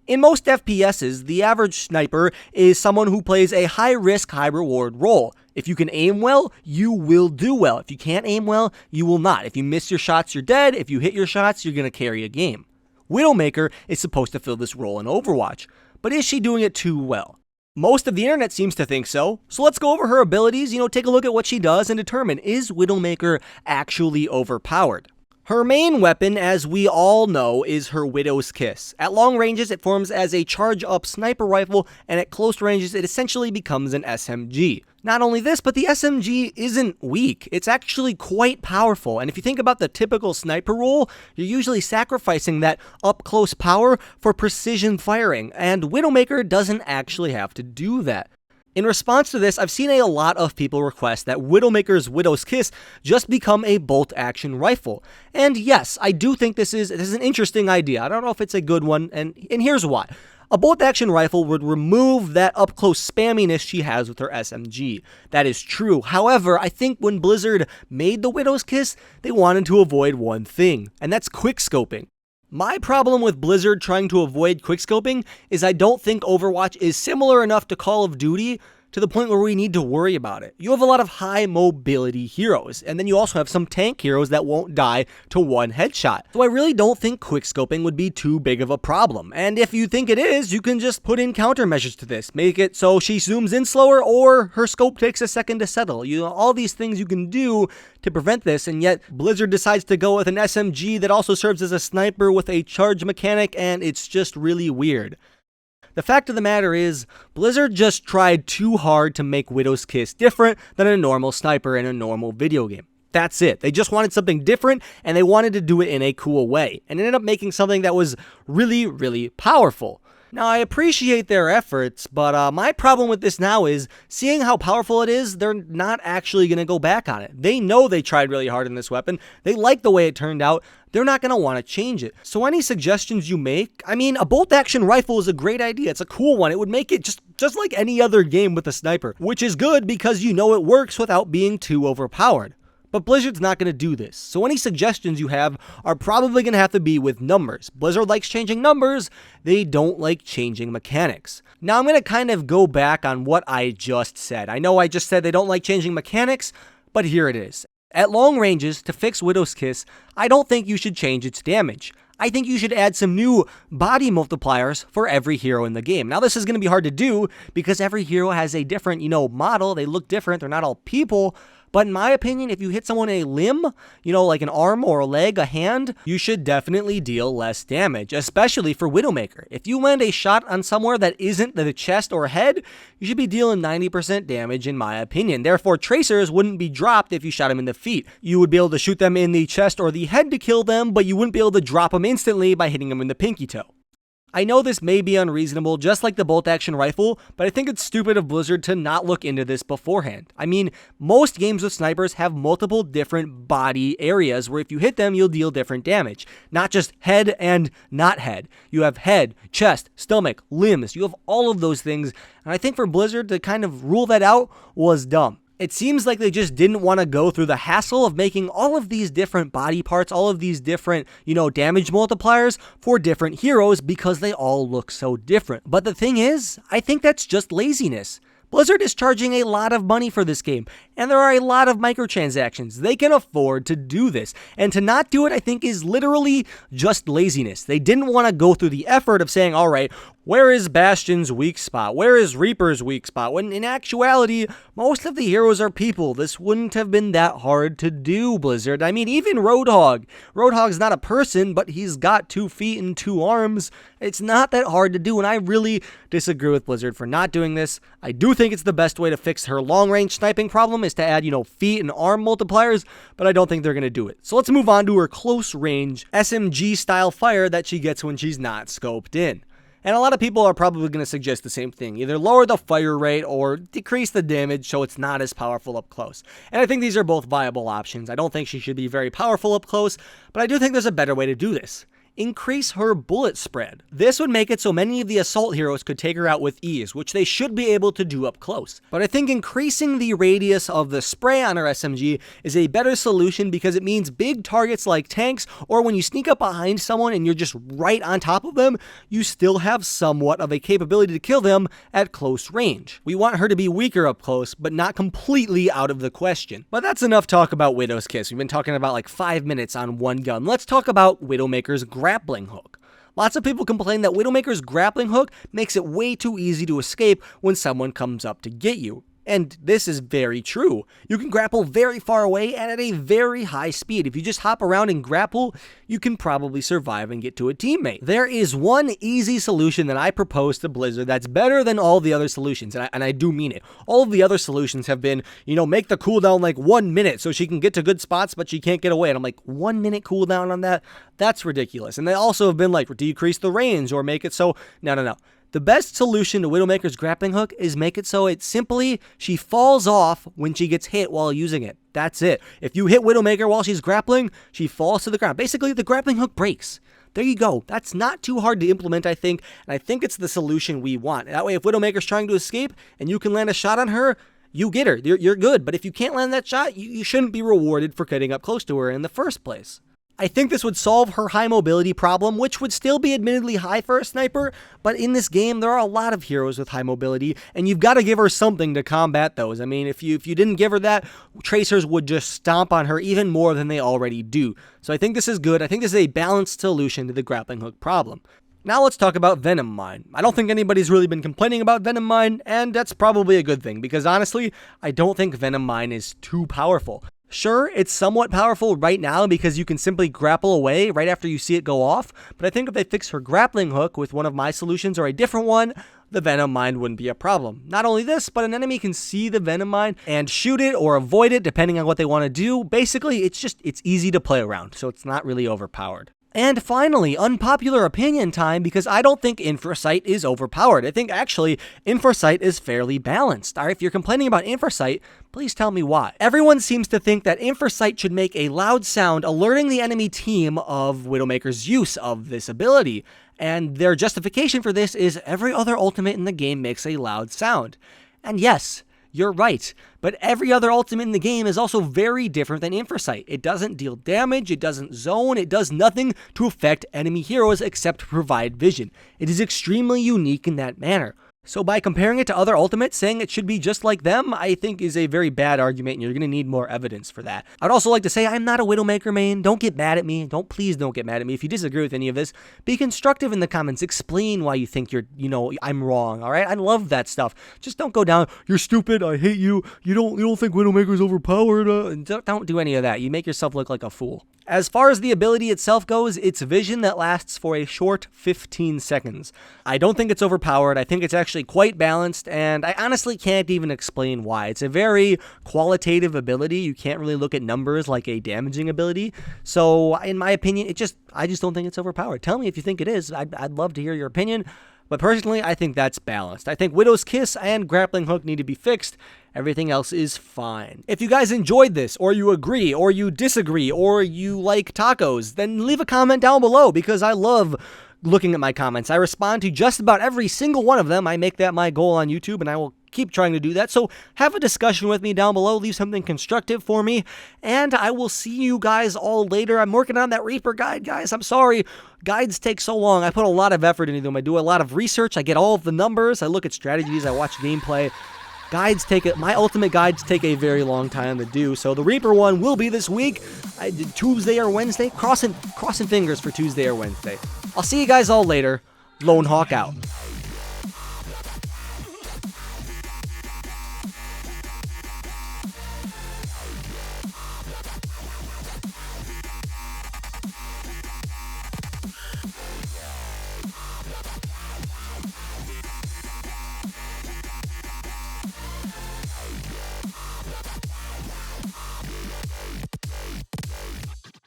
In most FPSs, the average sniper is someone who plays a high-risk, high-reward role. If you can aim well, you will do well. If you can't aim well, you will not. If you miss your shots, you're dead. If you hit your shots, you're going to carry a game. WIDOWMAKER is supposed to fill this role in Overwatch, but is she doing it too well? Most of the internet seems to think so let's go over her abilities, take a look at what she does and determine, is WIDOWMAKER actually overpowered? Her main weapon, as we all know, is her Widow's Kiss. At long ranges, it forms as a charge-up sniper rifle, and at close ranges, it essentially becomes an SMG. Not only this, but the SMG isn't weak. It's actually quite powerful, and if you think about the typical sniper role, you're usually sacrificing that up-close power for precision firing, and WIDOWMAKER doesn't actually have to do that. In response to this, I've seen a lot of people request that WIDOWMAKER's Widow's Kiss just become a bolt-action rifle. And yes, I do think this is an interesting idea. I don't know if it's a good one, and here's why. A bolt-action rifle would remove that up-close spamminess she has with her SMG. That is true. However, I think when Blizzard made the Widow's Kiss, they wanted to avoid one thing, and that's quickscoping. My problem with Blizzard trying to avoid quickscoping is I don't think Overwatch is similar enough to Call of Duty to the point where we need to worry about it. You have a lot of high mobility heroes, and then you also have some tank heroes that won't die to one headshot. So I really don't think quickscoping would be too big of a problem. And if you think it is, you can just put in countermeasures to this. Make it so she zooms in slower or her scope takes a second to settle. All these things you can do to prevent this, and yet Blizzard decides to go with an SMG that also serves as a sniper with a charge mechanic, and it's just really weird. The fact of the matter is, Blizzard just tried too hard to make Widow's Kiss different than a normal sniper in a normal video game. That's it. They just wanted something different, and they wanted to do it in a cool way, and ended up making something that was really, really powerful. Now, I appreciate their efforts, but my problem with this now is, seeing how powerful it is, they're not actually going to go back on it. They know they tried really hard in this weapon. They like the way it turned out. They're not going to want to change it. So any suggestions you make, a bolt-action rifle is a great idea. It's a cool one. It would make it just like any other game with a sniper, which is good because it works without being too overpowered. But Blizzard's not going to do this, so any suggestions you have are probably going to have to be with numbers. Blizzard likes changing numbers, they don't like changing mechanics. Now I'm going to kind of go back on what I just said. I know I just said they don't like changing mechanics, but here it is. At long ranges, to fix Widow's Kiss, I don't think you should change its damage. I think you should add some new body multipliers for every hero in the game. Now this is going to be hard to do because every hero has a different, model. They look different, they're not all people. But in my opinion, if you hit someone in a limb, like an arm or a leg, a hand, you should definitely deal less damage, especially for WIDOWMAKER. If you land a shot on somewhere that isn't the chest or head, you should be dealing 90% damage in my opinion. Therefore, tracers wouldn't be dropped if you shot them in the feet. You would be able to shoot them in the chest or the head to kill them, but you wouldn't be able to drop them instantly by hitting them in the pinky toe. I know this may be unreasonable, just like the bolt-action rifle, but I think it's stupid of Blizzard to not look into this beforehand. Most games with snipers have multiple different body areas where if you hit them, you'll deal different damage. Not just head and not head. You have head, chest, stomach, limbs. You have all of those things, and I think for Blizzard to kind of rule that out was dumb. It seems like they just didn't want to go through the hassle of making all of these different body parts, all of these different, damage multipliers for different heroes because they all look so different. But the thing is, I think that's just laziness. Blizzard is charging a lot of money for this game, and there are a lot of microtransactions. They can afford to do this, and to not do it, I think, is literally just laziness. They didn't want to go through the effort of saying, all right, where is Bastion's weak spot? Where is Reaper's weak spot? When in actuality, most of the heroes are people. This wouldn't have been that hard to do, Blizzard. Even Roadhog. Roadhog's not a person, but he's got 2 feet and 2 arms. It's not that hard to do, and I really disagree with Blizzard for not doing this. I do think it's the best way to fix her long-range sniping problem is to add, feet and arm multipliers, but I don't think they're going to do it. So let's move on to her close-range SMG-style fire that she gets when she's not scoped in. And a lot of people are probably going to suggest the same thing. Either lower the fire rate or decrease the damage so it's not as powerful up close. And I think these are both viable options. I don't think she should be very powerful up close, but I do think there's a better way to do this. increase her bullet spread. This would make it so many of the assault heroes could take her out with ease, which they should be able to do up close. But I think increasing the radius of the spray on her SMG is a better solution because it means big targets like tanks, or when you sneak up behind someone and you're just right on top of them, you still have somewhat of a capability to kill them at close range. We want her to be weaker up close, but not completely out of the question. But that's enough talk about Widow's Kiss. We've been talking about like 5 minutes on one gun. Let's talk about Widowmaker's grappling hook. Lots of people complain that Widowmaker's grappling hook makes it way too easy to escape when someone comes up to get you. And this is very true. You can grapple very far away and at a very high speed. If you just hop around and grapple, you can probably survive and get to a teammate. There is one easy solution that I propose to Blizzard that's better than all the other solutions, and I do mean it. All of the other solutions have been, make the cooldown like 1 minute so she can get to good spots, but she can't get away. And I'm like, 1 minute cooldown on that? That's ridiculous. And they also have been like, decrease the range or make it so, no. The best solution to Widowmaker's grappling hook is make it so she falls off when she gets hit while using it. That's it. If you hit Widowmaker while she's grappling, she falls to the ground. Basically, the grappling hook breaks. There you go. That's not too hard to implement, I think, and I think it's the solution we want. That way, if Widowmaker's trying to escape and you can land a shot on her, you get her. You're good. But if you can't land that shot, you shouldn't be rewarded for getting up close to her in the first place. I think this would solve her high mobility problem, which would still be admittedly high for a sniper, but in this game, there are a lot of heroes with high mobility, and you've got to give her something to combat those. I mean, if you didn't give her that, tracers would just stomp on her even more than they already do. So I think this is good. I think this is a balanced solution to the grappling hook problem. Now let's talk about Venom Mine. I don't think anybody's really been complaining about Venom Mine, and that's probably a good thing, because honestly, I don't think Venom Mine is too powerful. Sure, it's somewhat powerful right now because you can simply grapple away right after you see it go off, but I think if they fix her grappling hook with one of my solutions or a different one, the Venom Mine wouldn't be a problem. Not only this, but an enemy can see the Venom Mine and shoot it or avoid it depending on what they want to do. Basically, it's easy to play around, so it's not really overpowered. And finally, unpopular opinion time, because I don't think Infrasight is overpowered. I think actually Infrasight is fairly balanced. If you're complaining about Infrasight, please tell me why. Everyone seems to think that Infrasight should make a loud sound alerting the enemy team of Widowmaker's use of this ability. And their justification for this is every other ultimate in the game makes a loud sound. And yes, you're right, but every other ultimate in the game is also very different than Infrasight. It doesn't deal damage, it doesn't zone, it does nothing to affect enemy heroes except provide vision. It is extremely unique in that manner. So by comparing it to other ultimates, saying it should be just like them, I think is a very bad argument, and you're going to need more evidence for that. I'd also like to say I'm not a Widowmaker main. Don't get mad at me. Please don't get mad at me. If you disagree with any of this, be constructive in the comments. Explain why you think I'm wrong, all right? I love that stuff. Just don't go down, you're stupid, I hate you, you don't think Widowmaker's overpowered. Don't do any of that. You make yourself look like a fool. As far as the ability itself goes, it's vision that lasts for a short 15 seconds. I don't think it's overpowered. I think it's actually quite balanced, and I honestly can't even explain why. It's a very qualitative ability. You can't really look at numbers like a damaging ability. So, in my opinion, I just don't think it's overpowered. Tell me if you think it is. I'd love to hear your opinion. But personally, I think that's balanced. I think Widow's Kiss and Grappling Hook need to be fixed. Everything else is fine. If you guys enjoyed this, or you agree, or you disagree, or you like tacos, then leave a comment down below, because I love looking at my comments. I respond to just about every single one of them. I make that my goal on YouTube, and I will keep trying to do that. So have a discussion with me down below. Leave something constructive for me, and I will see you guys all later. I'm working on that Reaper guide, guys. I'm sorry. Guides take so long. I put a lot of effort into them. I do a lot of research. I get all of the numbers. I look at strategies. I watch gameplay. My ultimate guides take a very long time to do. So the Reaper one will be this week. I did Tuesday or Wednesday. Crossing fingers for Tuesday or Wednesday. I'll see you guys all later. Lone Hawk out.